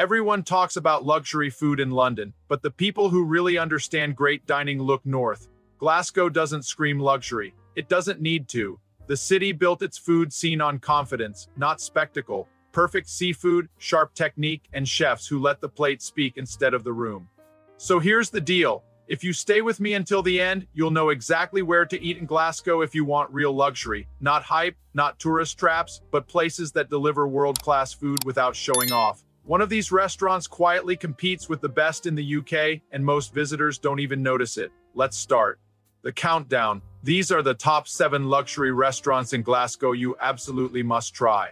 Everyone talks about luxury food in London, but the people who really understand great dining look north. Glasgow doesn't scream luxury. It doesn't need to. The city built its food scene on confidence, not spectacle. Perfect seafood, sharp technique, and chefs who let the plate speak instead of the room. So here's the deal. If you stay with me until the end, you'll know exactly where to eat in Glasgow if you want real luxury. Not hype, not tourist traps, but places that deliver world-class food without showing off. One of these restaurants quietly competes with the best in the UK, and most visitors don't even notice it. Let's start. The countdown. These are the top 7 luxury restaurants in Glasgow you absolutely must try.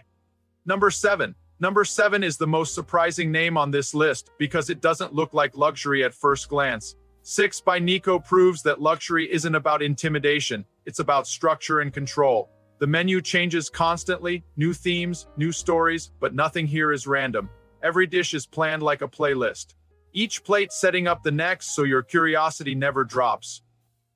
Number 7. Number 7 is the most surprising name on this list because it doesn't look like luxury at first glance. 6 by Nico proves that luxury isn't about intimidation, it's about structure and control. The menu changes constantly, new themes, new stories, but nothing here is random. Every dish is planned like a playlist. Each plate setting up the next so your curiosity never drops.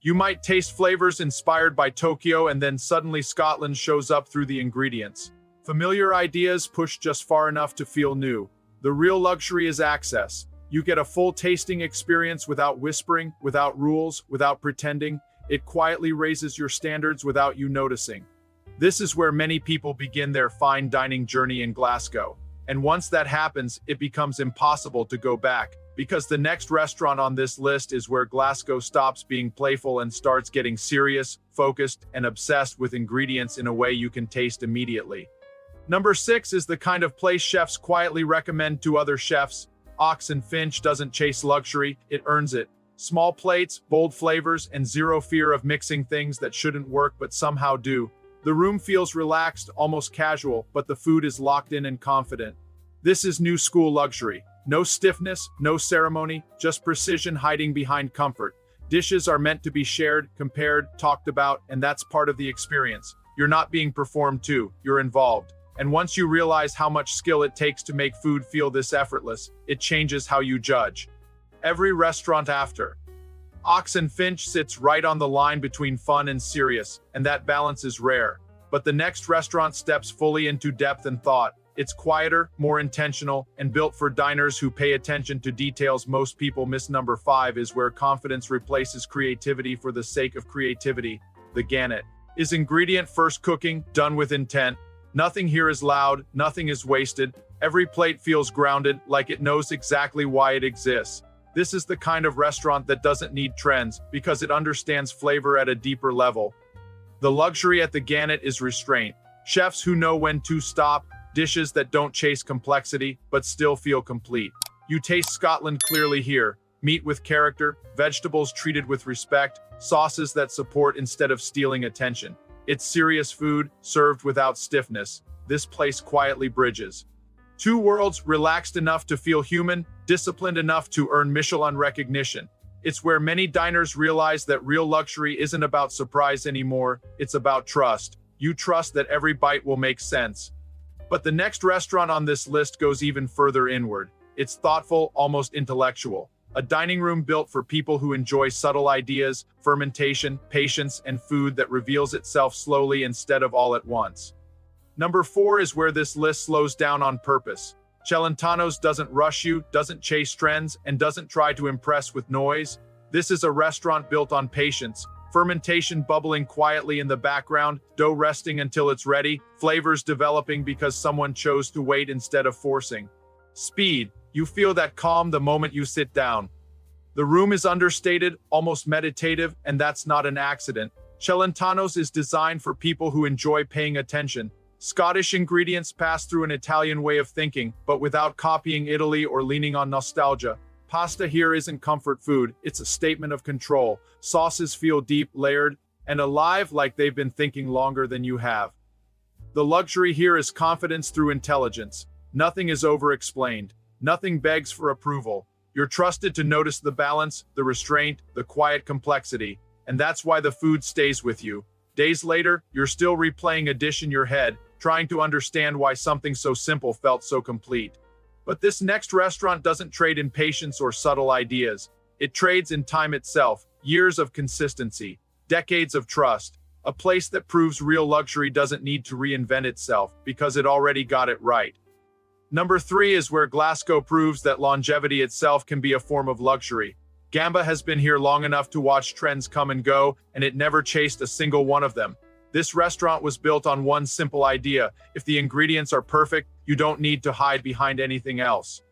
You might taste flavors inspired by Tokyo and then suddenly Scotland shows up through the ingredients. Familiar ideas pushed just far enough to feel new. The real luxury is access. You get a full tasting experience without whispering, without rules, without pretending. It quietly raises your standards without you noticing. This is where many people begin their fine dining journey in Glasgow. And once that happens, it becomes impossible to go back, because the next restaurant on this list is where Glasgow stops being playful and starts getting serious, focused, and obsessed with ingredients in a way you can taste immediately. Number 6 is the kind of place chefs quietly recommend to other chefs. Ox and Finch doesn't chase luxury, it earns it. Small plates, bold flavors, and zero fear of mixing things that shouldn't work but somehow do. The room feels relaxed, almost casual, but the food is locked in and confident. This is new school luxury. No stiffness, no ceremony, just precision hiding behind comfort. Dishes are meant to be shared, compared, talked about, and that's part of the experience. You're not being performed to, you're involved. And once you realize how much skill it takes to make food feel this effortless, it changes how you judge. Every restaurant after. Ox and Finch sits right on the line between fun and serious, and that balance is rare. But the next restaurant steps fully into depth and thought. It's quieter, more intentional, and built for diners who pay attention to details most people miss. Number 5 is where confidence replaces creativity for the sake of creativity. The Gannet. Is ingredient first cooking, done with intent. Nothing here is loud, nothing is wasted. Every plate feels grounded, like it knows exactly why it exists. This is the kind of restaurant that doesn't need trends, because it understands flavor at a deeper level. The luxury at the Gannet is restraint. Chefs who know when to stop, dishes that don't chase complexity, but still feel complete. You taste Scotland clearly here. Meat with character, vegetables treated with respect, sauces that support instead of stealing attention. It's serious food, served without stiffness. This place quietly bridges. 2 worlds, relaxed enough to feel human, disciplined enough to earn Michelin recognition. It's where many diners realize that real luxury isn't about surprise anymore, it's about trust. You trust that every bite will make sense. But the next restaurant on this list goes even further inward. It's thoughtful, almost intellectual. A dining room built for people who enjoy subtle ideas, fermentation, patience, and food that reveals itself slowly instead of all at once. Number 4 is where this list slows down on purpose. Celentano's doesn't rush you, doesn't chase trends, and doesn't try to impress with noise. This is a restaurant built on patience. Fermentation bubbling quietly in the background, dough resting until it's ready, flavors developing because someone chose to wait instead of forcing. Speed. You feel that calm the moment you sit down. The room is understated, almost meditative, and that's not an accident. Celentano's is designed for people who enjoy paying attention. Scottish ingredients pass through an Italian way of thinking, but without copying Italy or leaning on nostalgia. Pasta here isn't comfort food, it's a statement of control. Sauces feel deep, layered, and alive, like they've been thinking longer than you have. The luxury here is confidence through intelligence. Nothing is over-explained. Nothing begs for approval. You're trusted to notice the balance, the restraint, the quiet complexity, and that's why the food stays with you. Days later, you're still replaying a dish in your head, trying to understand why something so simple felt so complete. But this next restaurant doesn't trade in patience or subtle ideas. It trades in time itself, years of consistency, decades of trust, a place that proves real luxury doesn't need to reinvent itself because it already got it right. Number 3 is where Glasgow proves that longevity itself can be a form of luxury. Gamba has been here long enough to watch trends come and go, and it never chased a single one of them. This restaurant was built on one simple idea: if the ingredients are perfect, you don't need to hide behind anything else.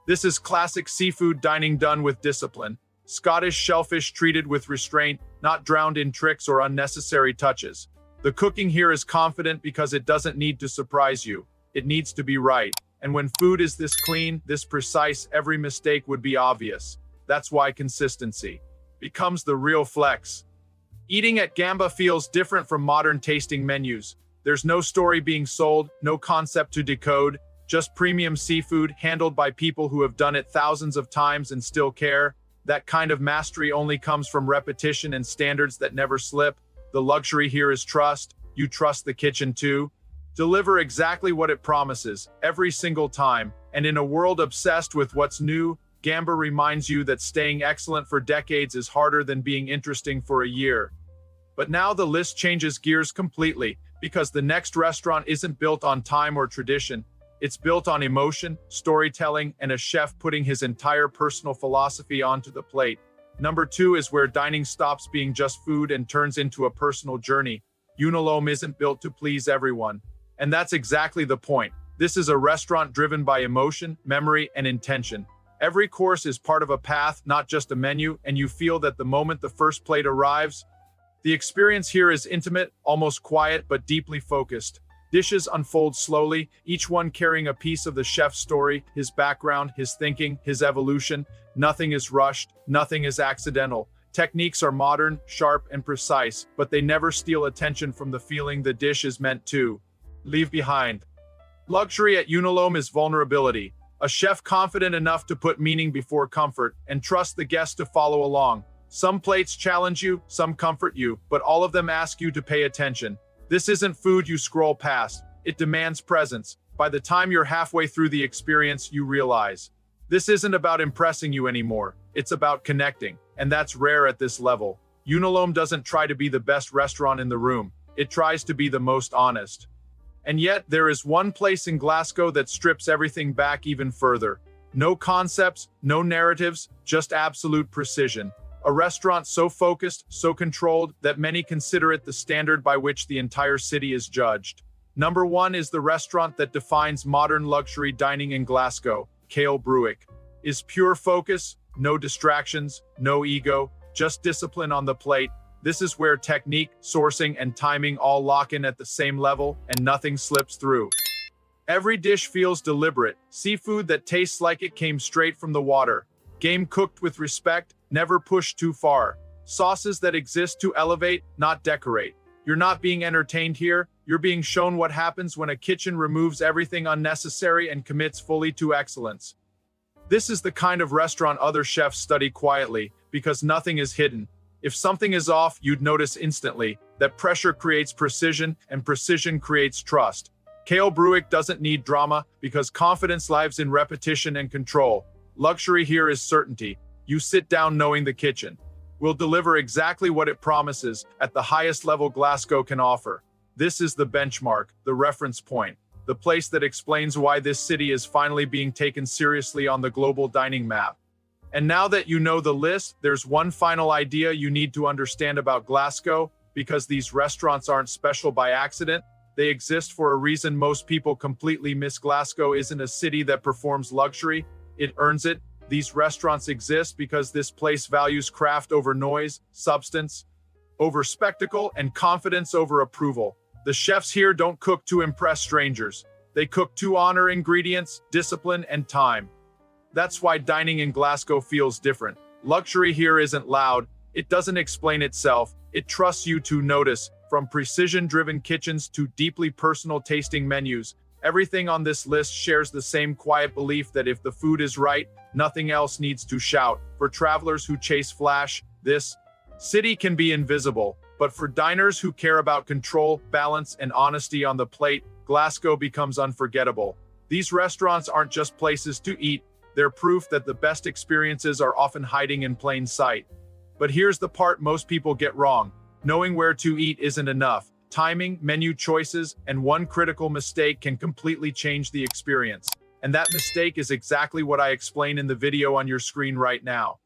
This is classic seafood dining done with discipline. Scottish shellfish treated with restraint, not drowned in tricks or unnecessary touches. The cooking here is confident because it doesn't need to surprise you. It needs to be right. And when food is this clean, this precise, every mistake would be obvious. That's why consistency becomes the real flex. Eating at Gamba feels different from modern tasting menus. There's no story being sold, no concept to decode, just premium seafood handled by people who have done it thousands of times and still care. That kind of mastery only comes from repetition and standards that never slip. The luxury here is trust. You trust the kitchen too. Deliver exactly what it promises, every single time. And in a world obsessed with what's new, Gamba reminds you that staying excellent for decades is harder than being interesting for a year. But now the list changes gears completely, because the next restaurant isn't built on time or tradition. It's built on emotion, storytelling, and a chef putting his entire personal philosophy onto the plate. Number 2 is where dining stops being just food and turns into a personal journey. Unilome isn't built to please everyone. And that's exactly the point. This is a restaurant driven by emotion, memory, and intention. Every course is part of a path, not just a menu, and you feel that the moment the first plate arrives. The experience here is intimate, almost quiet, but deeply focused. Dishes unfold slowly, each one carrying a piece of the chef's story, his background, his thinking, his evolution. Nothing is rushed, nothing is accidental. Techniques are modern, sharp, and precise, but they never steal attention from the feeling the dish is meant to leave behind. Luxury at Unilome is vulnerability. A chef confident enough to put meaning before comfort and trust the guest to follow along. Some plates challenge you, some comfort you, but all of them ask you to pay attention. This isn't food you scroll past. It demands presence. By the time you're halfway through the experience, you realize this isn't about impressing you anymore. It's about connecting, and that's rare at this level. Unilome doesn't try to be the best restaurant in the room. It tries to be the most honest. And yet, there is one place in Glasgow that strips everything back even further. No concepts, no narratives, just absolute precision. A restaurant so focused, so controlled, that many consider it the standard by which the entire city is judged. Number 1 is the restaurant that defines modern luxury dining in Glasgow, Kale Bruick. Is pure focus, no distractions, no ego, just discipline on the plate. This is where technique, sourcing, and timing all lock in at the same level, and nothing slips through. Every dish feels deliberate, seafood that tastes like it came straight from the water. Game cooked with respect, never pushed too far. Sauces that exist to elevate, not decorate. You're not being entertained here, you're being shown what happens when a kitchen removes everything unnecessary and commits fully to excellence. This is the kind of restaurant other chefs study quietly, because nothing is hidden. If something is off, you'd notice instantly. That pressure creates precision, and precision creates trust. Kale Bruick doesn't need drama, because confidence lives in repetition and control. Luxury here is certainty. You sit down knowing the kitchen will deliver exactly what it promises at the highest level Glasgow can offer. This is the benchmark, the reference point, the place that explains why this city is finally being taken seriously on the global dining map. And now that you know the list, there's one final idea you need to understand about Glasgow, because these restaurants aren't special by accident. They exist for a reason. Most people completely miss Glasgow isn't a city that performs luxury. It earns it. These restaurants exist because this place values craft over noise, substance over spectacle, and confidence over approval. The chefs here don't cook to impress strangers. They cook to honor ingredients, discipline, and time. That's why dining in Glasgow feels different. Luxury here isn't loud. It doesn't explain itself. It trusts you to notice. From precision-driven kitchens to deeply personal tasting menus, everything on this list shares the same quiet belief that if the food is right, nothing else needs to shout. For travelers who chase flash, this city can be invisible. But for diners who care about control, balance, and honesty on the plate, Glasgow becomes unforgettable. These restaurants aren't just places to eat. They're proof that the best experiences are often hiding in plain sight. But here's the part most people get wrong. Knowing where to eat isn't enough. Timing, menu choices, and one critical mistake can completely change the experience. And that mistake is exactly what I explain in the video on your screen right now.